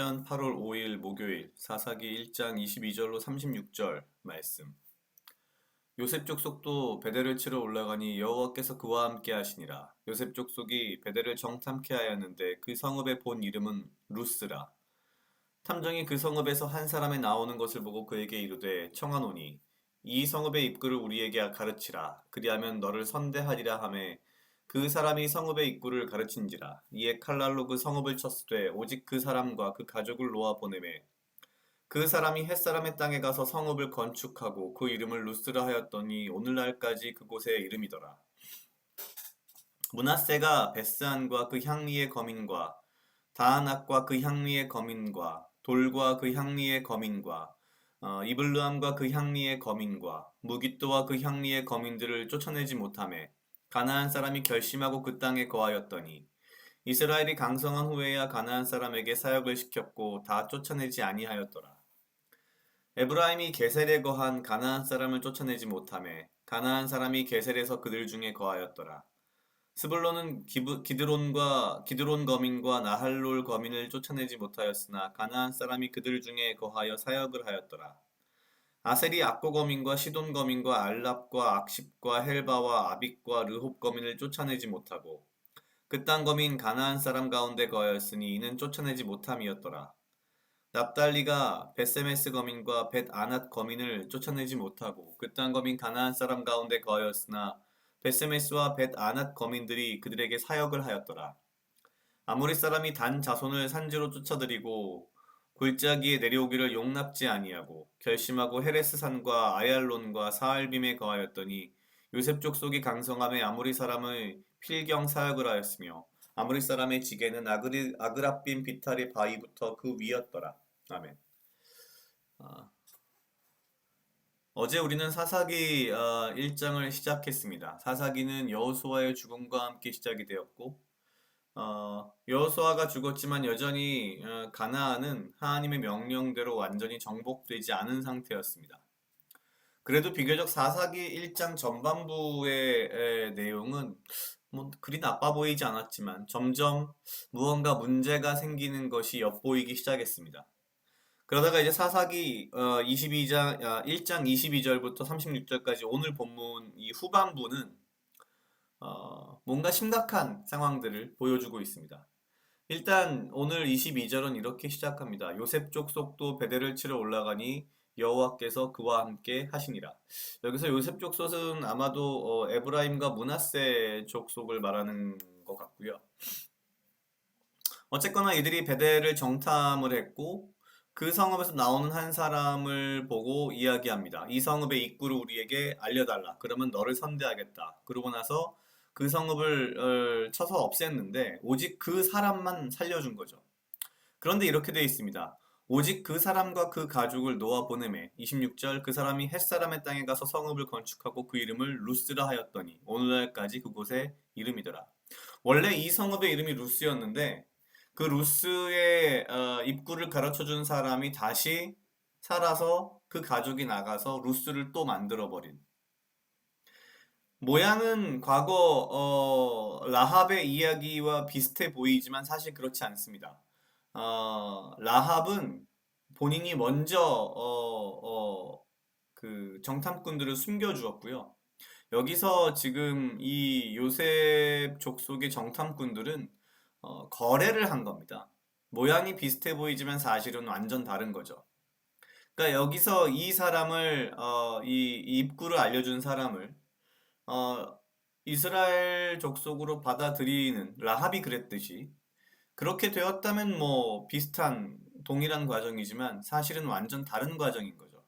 2020년 8월 5일 목요일 사사기 1장 22절로 36절 말씀. 요셉 족속도 베델을 치러 올라가니 여호와께서 그와 함께 하시니라. 요셉 족속이 베델을 정탐케 하였는데 그 성읍의 본 이름은 루스라. 탐정이 그 성읍에서 한 사람이 나오는 것을 보고 그에게 이르되 청하노니 이 성읍의 입구를 우리에게 가르치라. 그리하면 너를 선대하리라 하매 그 사람이 성읍의 입구를 가르친지라. 이에 칼날로 그 성읍을 쳤으되 오직 그 사람과 그 가족을 놓아 보내매 그 사람이 햇사람의 땅에 가서 성읍을 건축하고 그 이름을 루스라 하였더니 오늘날까지 그곳의 이름이더라. 므낫세가 베스안과 그 향리의 거민과 다하낙과 그 향리의 거민과 돌과 그 향리의 거민과 이블르함과 그 향리의 거민과 무깃도와 그 향리의 거민들을 쫓아내지 못하매 가나안 사람이 결심하고 그 땅에 거하였더니 이스라엘이 강성한 후에야 가나안 사람에게 사역을 시켰고 다 쫓아내지 아니하였더라. 에브라임이 게셀에 거한 가나안 사람을 쫓아내지 못하매 가나안 사람이 게셀에서 그들 중에 거하였더라. 스불론은 기드론 거민과 나할롤 거민을 쫓아내지 못하였으나 가나안 사람이 그들 중에 거하여 사역을 하였더라. 아셀이 악고 거민과 시돈 거민과 알랍과 악십과 헬바와 아빅과 르홉 거민을 쫓아내지 못하고 그 땅 거민 가나안 사람 가운데 거하였으니 이는 쫓아내지 못함이었더라. 납달리가 벳세메스 거민과 벳 아낫 거민을 쫓아내지 못하고 그 땅 거민 가나안 사람 가운데 거하였으나 벳세메스와 벳 아낫 거민들이 그들에게 사역을 하였더라. 아모리 사람이 단 자손을 산지로 쫓아들이고 골짜기에 내려오기를 용납지 아니하고 결심하고 헤레스 산과 아얄론과 사알빔에 거하였더니 요셉 족속이 강성함에 아모리 사람의 필경 사역을 하였으며 아모리 사람의 지게는 아그랍빔 비탈의 바위부터 그 위였더라. 아멘. 어제 우리는 사사기 1장을 시작했습니다. 사사기는 여호수아의 죽음과 함께 시작이 되었고 여호수아가 죽었지만 여전히 가나안은 하나님의 명령대로 완전히 정복되지 않은 상태였습니다. 그래도 비교적 사사기 1장 전반부의 내용은 뭐 그리 나빠 보이지 않았지만 점점 무언가 문제가 생기는 것이 엿보이기 시작했습니다. 그러다가 이제 사사기 1장 22절부터 36절까지 오늘 본문 이 후반부는 뭔가 심각한 상황들을 보여주고 있습니다. 일단 오늘 22절은 이렇게 시작합니다. 요셉 족속도 베델을 치러 올라가니 여호와께서 그와 함께 하시니라. 여기서 요셉 족속은 아마도 에브라임과 므낫세 족속을 말하는 것 같고요. 어쨌거나 이들이 베델을 정탐을 했고 그 성읍에서 나오는 한 사람을 보고 이야기합니다. 이 성읍의 입구를 우리에게 알려달라. 그러면 너를 선대하겠다. 그러고 나서 그 성읍을 쳐서 없앴는데 오직 그 사람만 살려준 거죠. 그런데 이렇게 되어 있습니다. 오직 그 사람과 그 가족을 놓아 보내매 26절 그 사람이 햇사람의 땅에 가서 성읍을 건축하고 그 이름을 루스라 하였더니 오늘날까지 그곳의 이름이더라. 원래 이 성읍의 이름이 루스였는데 그 루스의 입구를 가르쳐준 사람이 다시 살아서 그 가족이 나가서 루스를 또 만들어버린. 모양은 과거 라합의 이야기와 비슷해 보이지만 사실 그렇지 않습니다. 라합은 본인이 먼저 그 정탐꾼들을 숨겨주었고요. 여기서 지금 이 요셉 족속의 정탐꾼들은 거래를 한 겁니다. 모양이 비슷해 보이지만 사실은 완전 다른 거죠. 그러니까 여기서 이 사람을 이 입구를 알려준 사람을 어, 이스라엘 족속으로 받아들이는 라합이 그랬듯이 그렇게 되었다면 뭐 비슷한 동일한 과정이지만 사실은 완전 다른 과정인 거죠.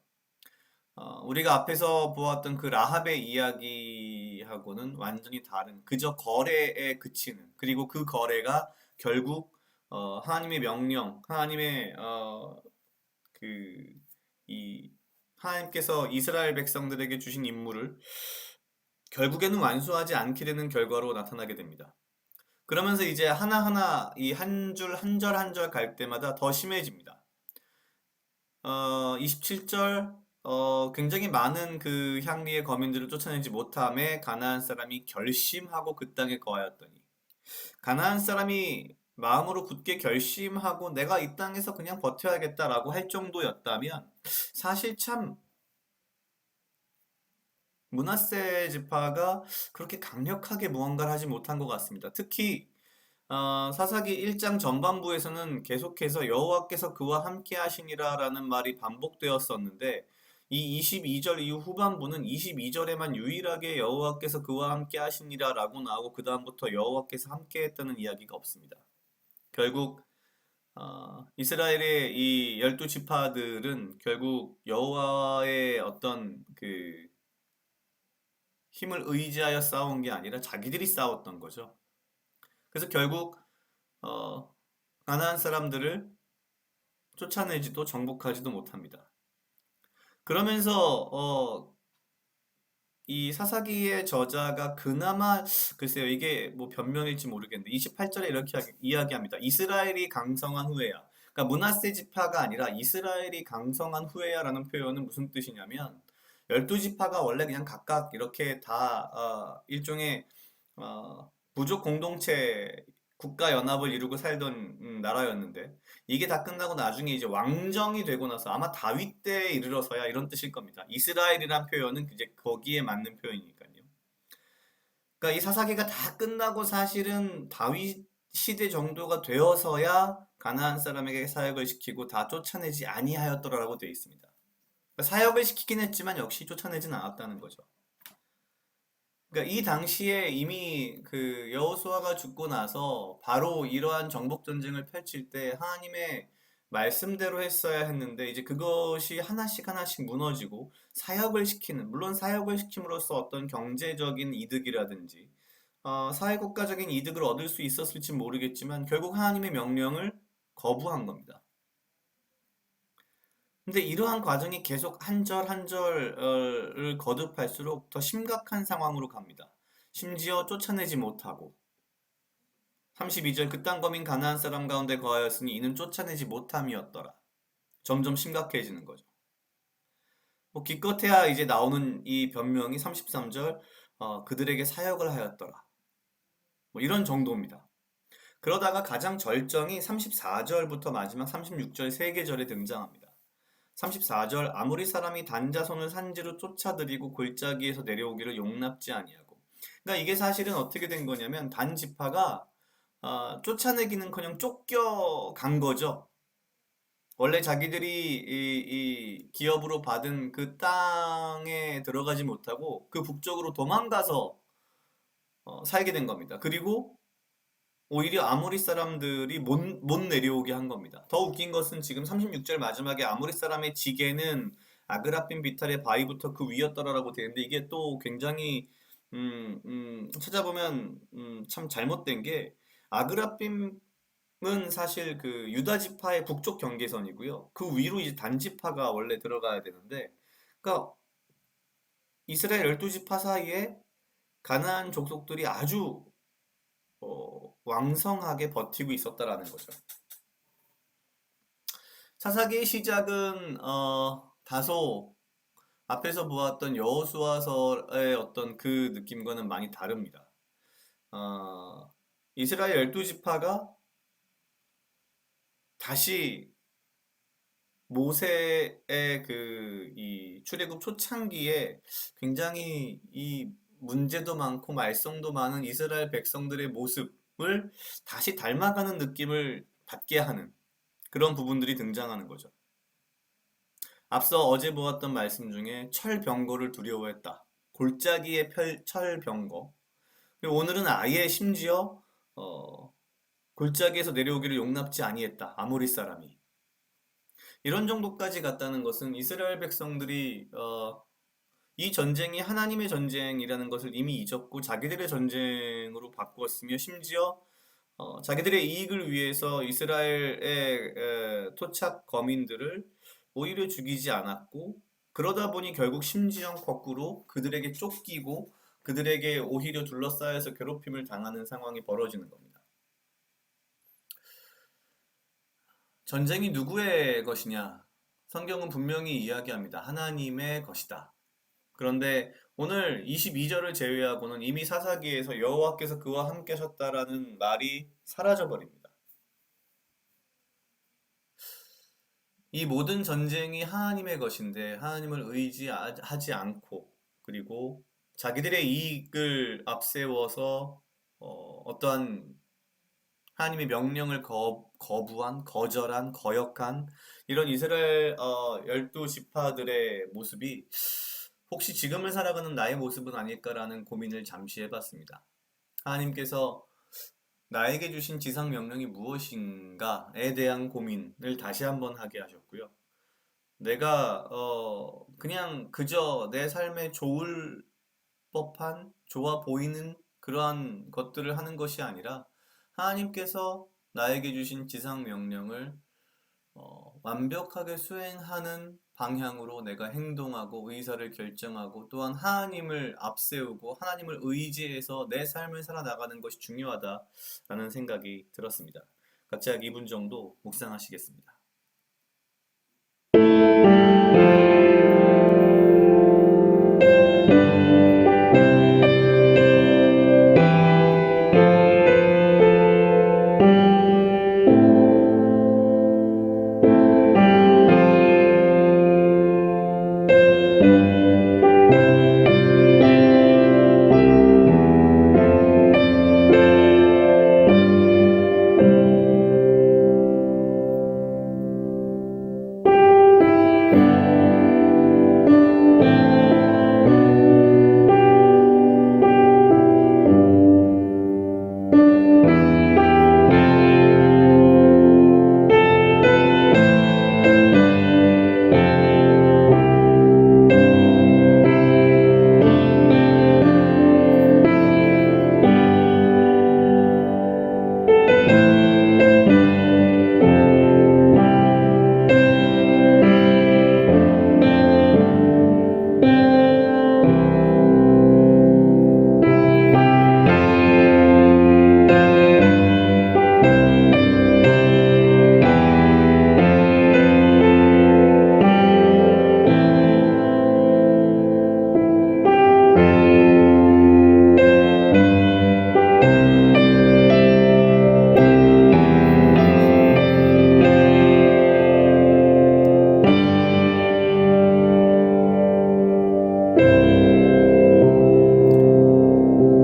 우리가 앞에서 보았던 그 라합의 이야기하고는 완전히 다른 그저 거래에 그치는 그리고 그 거래가 결국 하나님의 명령, 하나님의 그 이 하나님께서 이스라엘 백성들에게 주신 임무를 결국에는 완수하지 않게 되는 결과로 나타나게 됩니다. 그러면서 이제 하나하나 이 한 줄 한 절 한 절 갈 때마다 더 심해집니다. 27절 굉장히 많은 그 향리의 거민들을 쫓아내지 못함에 가나안 사람이 결심하고 그 땅에 거하였더니 가나안 사람이 마음으로 굳게 결심하고 내가 이 땅에서 그냥 버텨야겠다라고 할 정도였다면 사실 참 므낫세 지파가 그렇게 강력하게 무언가를 하지 못한 것 같습니다. 특히 사사기 1장 전반부에서는 계속해서 여호와께서 그와 함께 하시니라라는 말이 반복되었었는데 이 22절 이후 후반부는 22절에만 유일하게 여호와께서 그와 함께 하시니라라고 나오고 그 다음부터 여호와께서 함께 했다는 이야기가 없습니다. 결국 이스라엘의 이 12지파들은 결국 여호와의 어떤 그 힘을 의지하여 싸운 게 아니라 자기들이 싸웠던 거죠. 그래서 결국 어, 가나안 사람들을 쫓아내지도 정복하지도 못합니다. 그러면서 이 사사기의 저자가 그나마 글쎄요 이게 뭐 변명일지 모르겠는데 28절에 이렇게 이야기합니다. 이스라엘이 강성한 후에야. 그러니까 므낫세 지파가 아니라 이스라엘이 강성한 후에야라는 표현은 무슨 뜻이냐면 12지파가 원래 그냥 각각 이렇게 다 일종의 부족 공동체 국가 연합을 이루고 살던 나라였는데 이게 다 끝나고 나중에 이제 왕정이 되고 나서 아마 다윗 때에 이르러서야 이런 뜻일 겁니다. 이스라엘이란 표현은 이제 거기에 맞는 표현이니까요. 그러니까 이 사사기가 다 끝나고 사실은 다윗 시대 정도가 되어서야 가나안 사람에게 사역을 시키고 다 쫓아내지 아니하였더라라고 되어 있습니다. 그러니까 사역을 시키긴 했지만 역시 쫓아내진 않았다는 거죠. 그러니까 이 당시에 이미 그 여호수아가 죽고 나서 바로 이러한 정복 전쟁을 펼칠 때 하나님의 말씀대로 했어야 했는데 이제 그것이 하나씩 하나씩 무너지고 사역을 시키는 물론 사역을 시킴으로써 어떤 경제적인 이득이라든지 사회국가적인 이득을 얻을 수 있었을지 모르겠지만 결국 하나님의 명령을 거부한 겁니다. 근데 이러한 과정이 계속 한 절 한 절을 거듭할수록 더 심각한 상황으로 갑니다. 심지어 쫓아내지 못하고 32절 그땅 거민 가나안 사람 가운데 거하였으니 이는 쫓아내지 못함이었더라. 점점 심각해지는 거죠. 뭐 기껏해야 이제 나오는 이 변명이 33절 그들에게 사역을 하였더라. 뭐 이런 정도입니다. 그러다가 가장 절정이 34절부터 마지막 36절 세 계절에 등장합니다. 34절 아무리 사람이 단자손을 산지로 쫓아들이고 골짜기에서 내려오기를 용납지 아니하고 그러니까 이게 사실은 어떻게 된 거냐면 단 지파가 쫓아내기는커녕 쫓겨간 거죠. 원래 자기들이 이 기업으로 받은 그 땅에 들어가지 못하고 그 북쪽으로 도망가서 살게 된 겁니다. 그리고 오히려 아모리 사람들이 못 내려오게 한 겁니다. 더 웃긴 것은 지금 36절 마지막에 아모리 사람의 지게는 아그라핀 비탈의 바위부터 그 위였더라라고 되는데 이게 또 굉장히 찾아보면 참 잘못된 게 아그라핀은 사실 그 유다 지파의 북쪽 경계선이고요. 그 위로 이제 단 지파가 원래 들어가야 되는데 그러니까 이스라엘 12지파 사이에 가나안 족속들이 아주 왕성하게 버티고 있었다라는 거죠. 사사기의 시작은 다소 앞에서 보았던 여호수아서의 어떤 그 느낌과는 많이 다릅니다. 이스라엘 12지파가 다시 모세의 그 이 출애굽 초창기에 굉장히 이 문제도 많고 말썽도 많은 이스라엘 백성들의 모습을 다시 닮아가는 느낌을 받게 하는 그런 부분들이 등장하는 거죠. 앞서 어제 보았던 말씀 중에 철병거를 두려워했다. 골짜기의 철병거. 오늘은 아예 심지어 골짜기에서 내려오기를 용납지 아니했다. 아모리 사람이. 이런 정도까지 갔다는 것은 이스라엘 백성들이 이 전쟁이 하나님의 전쟁이라는 것을 이미 잊었고 자기들의 전쟁으로 바꾸었으며 심지어 자기들의 이익을 위해서 이스라엘의 토착 거민들을 오히려 죽이지 않았고 그러다 보니 결국 심지어 거꾸로 그들에게 쫓기고 그들에게 오히려 둘러싸여서 괴롭힘을 당하는 상황이 벌어지는 겁니다. 전쟁이 누구의 것이냐? 성경은 분명히 이야기합니다. 하나님의 것이다. 그런데 오늘 22절을 제외하고는 이미 사사기에서 여호와께서 그와 함께 하셨다라는 말이 사라져 버립니다. 이 모든 전쟁이 하나님의 것인데 하나님을 의지하지 않고 그리고 자기들의 이익을 앞세워서 어떠한 하나님의 명령을 거부한, 거절한, 거역한 이런 이스라엘 12지파들의 모습이 혹시 지금을 살아가는 나의 모습은 아닐까라는 고민을 잠시 해봤습니다. 하나님께서 나에게 주신 지상 명령이 무엇인가에 대한 고민을 다시 한번 하게 하셨고요. 내가 그냥 그저 내 삶에 좋을 법한, 좋아 보이는 그러한 것들을 하는 것이 아니라 하나님께서 나에게 주신 지상 명령을 완벽하게 수행하는 방향으로 내가 행동하고 의사를 결정하고 또한 하나님을 앞세우고 하나님을 의지해서 내 삶을 살아나가는 것이 중요하다라는 생각이 들었습니다. 같이 약 2분 정도 묵상하시겠습니다.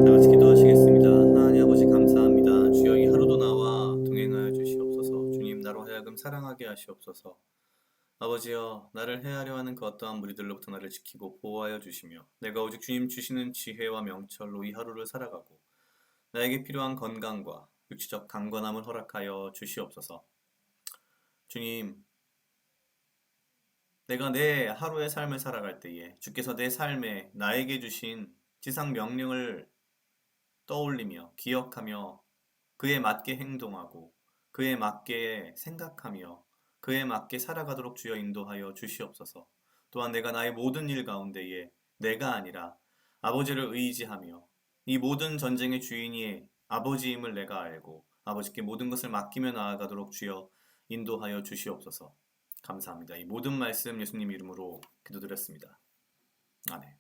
다 같이 기도하시겠습니다. 하나님 아버지 감사합니다. 주여 이 하루도 나와 동행하여 주시옵소서. 주님 나로 하여금 사랑하게 하시옵소서. 아버지여 나를 해하려 하는 그 어떠한 무리들로부터 나를 지키고 보호하여 주시며 내가 오직 주님 주시는 지혜와 명철로 이 하루를 살아가고 나에게 필요한 건강과 육체적 강건함을 허락하여 주시옵소서. 주님, 내가 내 하루의 삶을 살아갈 때에 주께서 내 삶에 나에게 주신 지상 명령을 떠올리며 기억하며 그에 맞게 행동하고 그에 맞게 생각하며 그에 맞게 살아가도록 주여 인도하여 주시옵소서. 또한 내가 나의 모든 일 가운데에 내가 아니라 아버지를 의지하며 이 모든 전쟁의 주인이 아버지임을 내가 알고 아버지께 모든 것을 맡기며 나아가도록 주여 인도하여 주시옵소서. 감사합니다. 이 모든 말씀 예수님 이름으로 기도드렸습니다. 아멘.